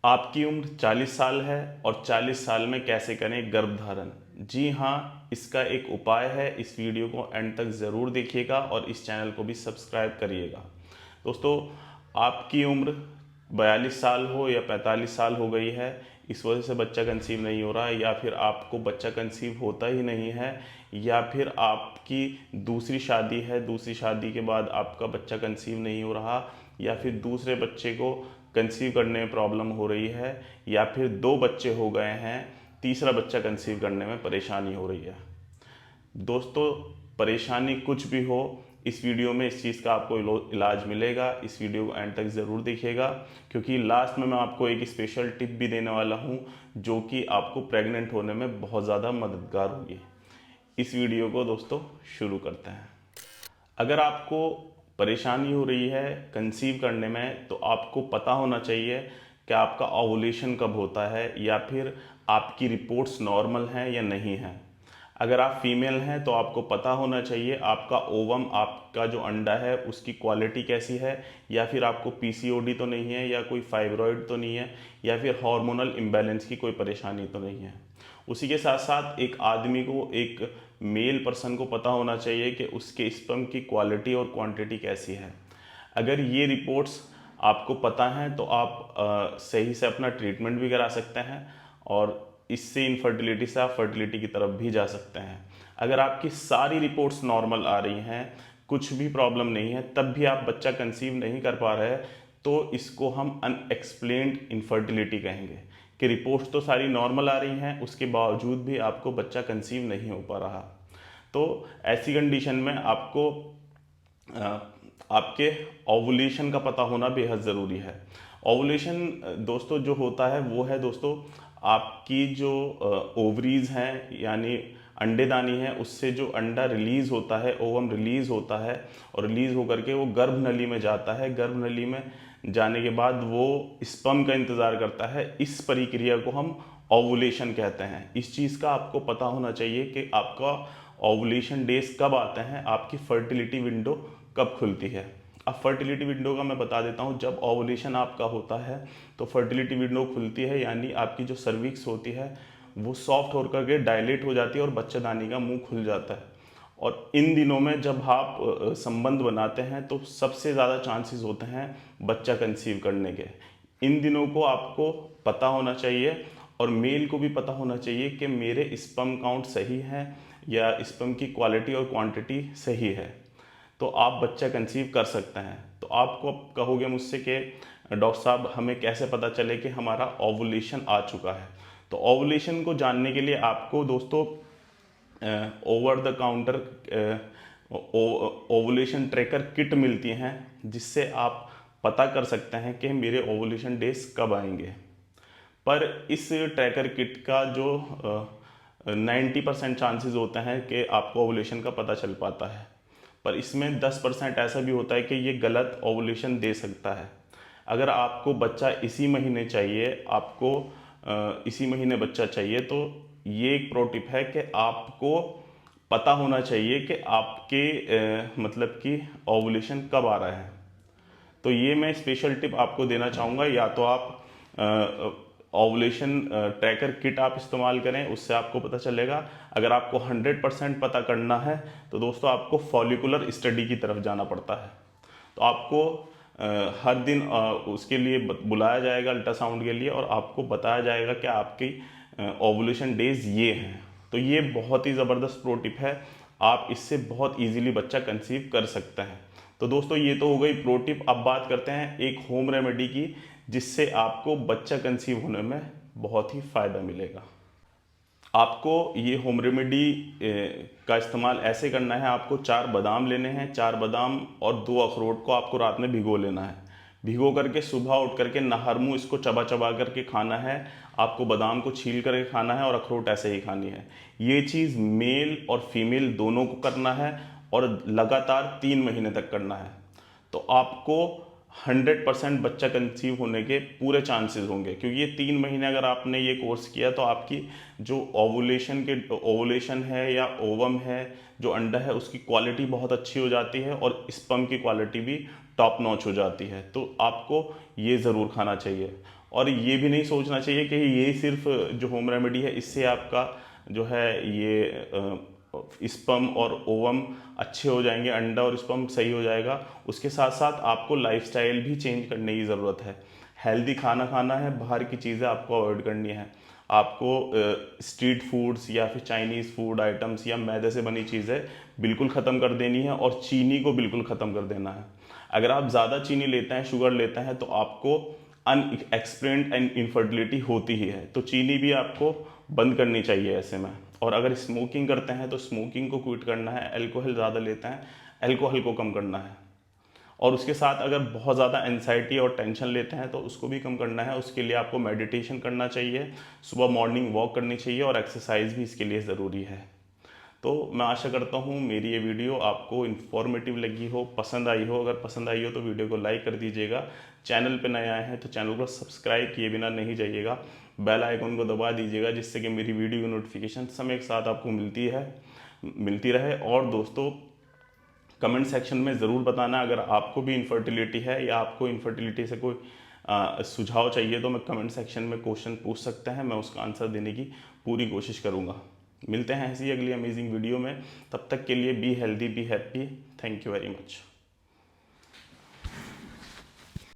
आपकी उम्र 40 साल है और 40 साल में कैसे करें गर्भधारण। जी हाँ, इसका एक उपाय है। इस वीडियो को एंड तक ज़रूर देखिएगा और इस चैनल को भी सब्सक्राइब करिएगा। दोस्तों, आपकी उम्र 42 साल हो या 45 साल हो गई है, इस वजह से बच्चा कंसीव नहीं हो रहा है, या फिर आपको बच्चा कंसीव होता ही नहीं है, या फिर आपकी दूसरी शादी है, दूसरी शादी के बाद आपका बच्चा कंसीव नहीं हो रहा, या फिर दूसरे बच्चे को कंसीव करने में प्रॉब्लम हो रही है, या फिर 2 बच्चे हो गए हैं, तीसरा बच्चा कंसीव करने में परेशानी हो रही है। दोस्तों, परेशानी कुछ भी हो, इस वीडियो में इस चीज़ का आपको इलाज मिलेगा। इस वीडियो को एंड तक ज़रूर देखिएगा, क्योंकि लास्ट में मैं आपको एक स्पेशल टिप भी देने वाला हूं, जो कि आपको प्रेग्नेंट होने में बहुत ज़्यादा मददगार होगी। इस वीडियो को दोस्तों शुरू करते हैं। अगर आपको परेशानी हो रही है कंसीव करने में, तो आपको पता होना चाहिए कि आपका ओवुलेशन कब होता है, या फिर आपकी रिपोर्ट्स नॉर्मल हैं या नहीं हैं। अगर आप फीमेल हैं तो आपको पता होना चाहिए आपका ओवम, आपका जो अंडा है उसकी क्वालिटी कैसी है, या फिर आपको पीसीओडी तो नहीं है, या कोई फाइब्रॉइड तो नहीं है, या फिर हार्मोनल इम्बैलेंस की कोई परेशानी तो नहीं है। उसी के साथ साथ एक आदमी को, एक मेल पर्सन को पता होना चाहिए कि उसके स्पर्म की क्वालिटी और क्वांटिटी कैसी है। अगर ये रिपोर्ट्स आपको पता हैं तो आप सही से अपना ट्रीटमेंट भी करा सकते हैं, और इससे इनफर्टिलिटी से आप फर्टिलिटी की तरफ भी जा सकते हैं। अगर आपकी सारी रिपोर्ट्स नॉर्मल आ रही हैं, कुछ भी प्रॉब्लम नहीं है, तब भी आप बच्चा कंसीव नहीं कर पा रहे हैं, तो इसको हम अनएक्सप्लेन्ड इनफर्टिलिटी कहेंगे कि रिपोर्ट्स तो सारी नॉर्मल आ रही हैं, उसके बावजूद भी आपको बच्चा कंसीव नहीं हो पा रहा। तो ऐसी कंडीशन में आपको आपके ओवुलेशन का पता होना बेहद ज़रूरी है। ओवुलेशन दोस्तों जो होता है वो है दोस्तों, आपकी जो ओवरीज हैं, यानी अंडेदानी है, उससे जो अंडा रिलीज़ होता है, ओवम रिलीज़ होता है, और रिलीज़ होकर के वो गर्भनली में जाता है। गर्भनली में जाने के बाद वो स्पर्म का इंतज़ार करता है। इस प्रक्रिया को हम ओवुलेशन कहते हैं। इस चीज़ का आपको पता होना चाहिए कि आपका ओवुलेशन डेज कब आते हैं, आपकी फर्टिलिटी विंडो कब खुलती है। अब फर्टिलिटी विंडो का मैं बता देता हूँ। जब ओवुलेशन आपका होता है तो फर्टिलिटी विंडो खुलती है, यानी आपकी जो सर्विक्स होती है वो सॉफ्ट होकर के डायलेट हो जाती है और बच्चादानी का मुंह खुल जाता है। और इन दिनों में जब आप संबंध बनाते हैं तो सबसे ज़्यादा चांसेस होते हैं बच्चा कंसीव करने के। इन दिनों को आपको पता होना चाहिए, और मेल को भी पता होना चाहिए कि मेरे स्पर्म काउंट सही है, या स्पर्म की क्वालिटी और क्वांटिटी सही है, तो आप बच्चा कंसीव कर सकते हैं। तो आपको अब कहोगे मुझसे कि डॉक्टर साहब, हमें कैसे पता चले कि हमारा ओवुलेशन आ चुका है। तो ओवुलेशन को जानने के लिए आपको दोस्तों over the counter ovulation tracker kit मिलती हैं, जिससे आप पता कर सकते हैं कि मेरे ओवुलेशन डेज कब आएंगे। पर इस ट्रैकर किट का जो 90% चांसेस होते हैं कि आपको ओवुलेशन का पता चल पाता है, पर इसमें 10% ऐसा भी होता है कि ये गलत ओवुलेशन दे सकता है। अगर आपको बच्चा इसी महीने चाहिए, आपको इसी महीने बच्चा चाहिए, तो ये एक प्रो टिप है कि आपको पता होना चाहिए कि आपके मतलब कि ओवुलेशन कब आ रहा है। तो ये मैं स्पेशल टिप आपको देना चाहूँगा। या तो आप ओवुलेशन ट्रैकर किट आप इस्तेमाल करें, उससे आपको पता चलेगा। अगर आपको 100% पता करना है तो दोस्तों आपको फॉलिकुलर स्टडी की तरफ जाना पड़ता है। तो आपको हर दिन उसके लिए बुलाया जाएगा अल्ट्रासाउंड के लिए, और आपको बताया जाएगा कि आपकी ओवुलेशन डेज ये हैं। तो ये बहुत ही ज़बरदस्त प्रो टिप है, आप इससे बहुत इजीली बच्चा कंसीव कर सकते हैं। तो दोस्तों, ये तो हो गई प्रो टिप। अब बात करते हैं एक होम रेमेडी की, जिससे आपको बच्चा कंसीव होने में बहुत ही फ़ायदा मिलेगा। आपको ये होम रेमेडी का इस्तेमाल ऐसे करना है। आपको 4 बादाम लेने हैं, 4 बादाम और 2 अखरोट को आपको रात में भिगो लेना है। भिगो करके सुबह उठ करके नहर मुँह इसको चबा चबा करके खाना है। आपको बादाम को छील करके खाना है, और अखरोट ऐसे ही खानी है। ये चीज़ मेल और फीमेल दोनों को करना है, और लगातार 3 महीने तक करना है। तो आपको 100% बच्चा कंसीव होने के पूरे चांसेस होंगे, क्योंकि ये 3 महीने अगर आपने ये कोर्स किया तो आपकी जो ओवुलेशन है या ओवम है, जो अंडा है, उसकी क्वालिटी बहुत अच्छी हो जाती है, और स्पर्म की क्वालिटी भी टॉप नॉच हो जाती है। तो आपको ये ज़रूर खाना चाहिए। और ये भी नहीं सोचना चाहिए कि ये सिर्फ जो होम रेमेडी है इससे आपका जो है ये स्पर्म और ओवम अच्छे हो जाएंगे, अंडा और स्पर्म सही हो जाएगा। उसके साथ साथ आपको लाइफस्टाइल भी चेंज करने की ज़रूरत है। हेल्दी खाना खाना है, बाहर की चीज़ें आपको अवॉइड करनी है। आपको स्ट्रीट फूड्स या फिर चाइनीज़ फूड आइटम्स या मैदे से बनी चीज़ें बिल्कुल ख़त्म कर देनी है, और चीनी को बिल्कुल ख़त्म कर देना है। अगर आप ज़्यादा चीनी लेते हैं, शुगर लेते हैं, तो आपको अनएक्सप्लेन्ड एंड इनफर्टिलिटी होती ही है। तो चीनी भी आपको बंद करनी चाहिए ऐसे में। और अगर स्मोकिंग करते हैं तो स्मोकिंग को क्विट करना है। अल्कोहल ज़्यादा लेते हैं, अल्कोहल को कम करना है। और उसके साथ अगर बहुत ज़्यादा एंजाइटी और टेंशन लेते हैं तो उसको भी कम करना है। उसके लिए आपको मेडिटेशन करना चाहिए, सुबह मॉर्निंग वॉक करनी चाहिए, और एक्सरसाइज भी इसके लिए ज़रूरी है। तो मैं आशा करता हूँ मेरी ये वीडियो आपको इन्फॉर्मेटिव लगी हो, पसंद आई हो। अगर पसंद आई हो तो वीडियो को लाइक कर दीजिएगा। चैनल पे नए आए हैं तो चैनल को सब्सक्राइब किए बिना नहीं जाइएगा। बेल आइकन को दबा दीजिएगा, जिससे कि मेरी वीडियो की नोटिफिकेशन समय के साथ आपको मिलती रहे। और दोस्तों, कमेंट सेक्शन में ज़रूर बताना अगर आपको भी इनफर्टिलिटी है या आपको इनफर्टिलिटी से कोई सुझाव चाहिए, तो मैं कमेंट सेक्शन में क्वेश्चन पूछ सकते हैं, मैं उसका आंसर देने की पूरी कोशिश करूँगा। मिलते हैं ऐसी अगली अमेजिंग वीडियो में। तब तक के लिए be healthy, be happy. Thank you very much.